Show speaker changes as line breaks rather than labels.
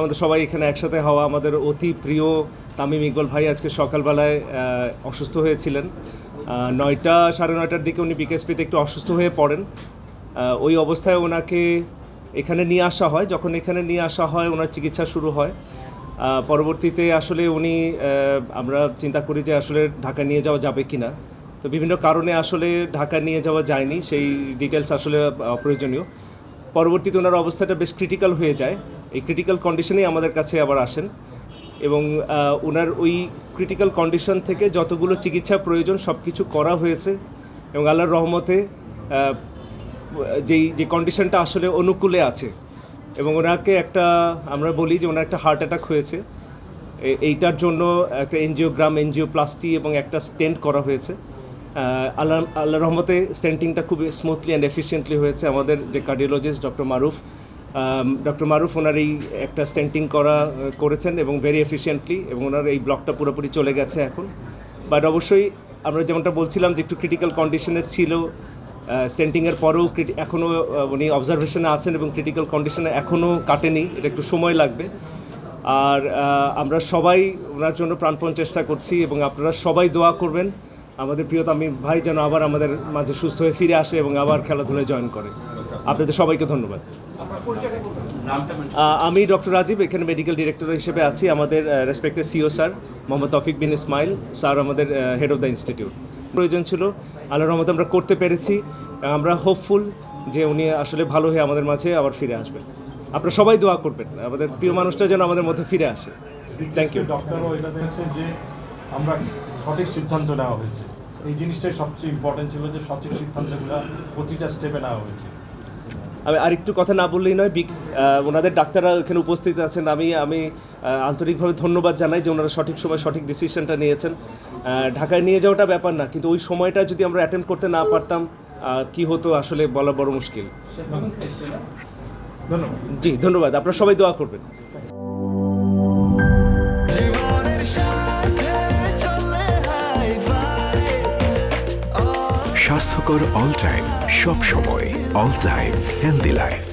আমাদের সবাই এখানে একসাথে হওয়া, আমাদের অতি প্রিয় তামিম ইকবাল ভাই আজকে সকালবেলায় অসুস্থ হয়েছিলেন। 9টা সাড়ে 9টার দিকে উনি বিকেএসপিতে একটু অসুস্থ হয়ে পড়েন। ওই অবস্থায় ওনাকে এখানে নিয়ে আসা হয়। যখন এখানে নিয়ে আসা হয় ওনার চিকিৎসা শুরু হয়। পরবর্তীতে আসলে উনি আমরা চিন্তা করি যে আসলে ঢাকা নিয়ে যাওয়া যাবে কি না। তো বিভিন্ন কারণে আসলে ঢাকা নিয়ে যাওয়া যায়নি, সেই ডিটেলস আসলে অপ্রয়োজনীয়। পরবর্তীতে ওনার অবস্থাটা বেশ ক্রিটিক্যাল হয়ে যায়। এই ক্রিটিক্যাল কন্ডিশনেই আমাদের কাছে আবার আসেন এবং ওনার ওই ক্রিটিক্যাল কন্ডিশন থেকে যতগুলো চিকিৎসা প্রয়োজন সব কিছু করা হয়েছে এবং আল্লাহর রহমতে যে কন্ডিশনটা আসলে অনুকূলে আছে এবং ওনাকে আমরা বলি যে ওনার একটা হার্ট অ্যাটাক হয়েছে। এইটার জন্য একটা এনজিওপ্লাস্টি এবং একটা স্টেন্ট করা হয়েছে। আল্লাহর রহমতে স্টেন্টিংটা খুব স্মুথলি অ্যান্ড এফিশিয়েন্টলি হয়েছে। আমাদের যে কার্ডিওলজিস্ট ডক্টর মারুফ ওনার এই একটা স্টেন্টিং করেছেন এবং ভেরি এফিশিয়েন্টলি, এবং ওনার এই ব্লকটা পুরোপুরি চলে গেছে এখন। বাট অবশ্যই আমরা যেমনটা বলছিলাম যে একটু ক্রিটিক্যাল কন্ডিশনে ছিল, স্টেন্টিংয়ের পরেও এখনও উনি অবজারভেশনে আছেন এবং ক্রিটিক্যাল কন্ডিশনে এখনও কাটেনি, এটা একটু সময় লাগবে। আর আমরা সবাই ওনার জন্য প্রাণপণ চেষ্টা করছি এবং আপনারা সবাই দোয়া করবেন আমাদের প্রিয় তামিম ভাই যেন আবার আমাদের মাঝে সুস্থ হয়ে ফিরে আসে এবং আবার খেলাধুলায় জয়েন করে। আপনাদের সবাইকে ধন্যবাদ। আমি ডক্টর রাজীব, এখানে মেডিকেল ডিরেক্টর হিসেবে আছি। আমাদের রেসপেক্টেড সিও স্যার মোহাম্মদ তৌফিক বিন ইসমাইল স্যার আমাদের হেড অফ দ্য ইনস্টিটিউট। প্রয়োজন ছিল, আল্লাহর রহমতে আমরা করতে পেরেছি। আমরা হোপফুল যে উনি আসলে ভালো হয়ে আমাদের মাঝে আবার ফিরে আসবেন। আপনারা সবাই দোয়া করবেন আমাদের প্রিয় মানুষটা যেন আমাদের মধ্যে ফিরে আসে। Thank you.
ডক্টরও এটা দেখেছে যে আমরা সঠিক সিদ্ধান্ত নেওয়া হয়েছে, এই জিনিসটাই সবচেয়ে ইম্পর্টেন্ট ছিল যে সঠিক সিদ্ধান্তগুলো প্রতিটা স্টেপে নেওয়া হয়েছে।
আমি আরেকটু কথা না বললেই নয়, ওনাদের ডাক্তাররা এখানে উপস্থিত আছেন। আমি আন্তরিকভাবে ধন্যবাদ জানাই যে ওনারা সঠিক সময় সঠিক ডিসিশনটা নিয়েছেন। ঢাকায় নিয়ে যাওয়াটা ব্যাপার না, কিন্তু ওই সময়টা যদি আমরা অ্যাটেন্ড করতে না পারতাম কি হতো আসলে বলা বড় মুশকিল।
ধন্যবাদ।
জি ধন্যবাদ, আপনারা সবাই দোয়া করবেন।
স্বাস্থ্যকর অল টাইম, সব সময় অল টাইম হেলদি লাইফ।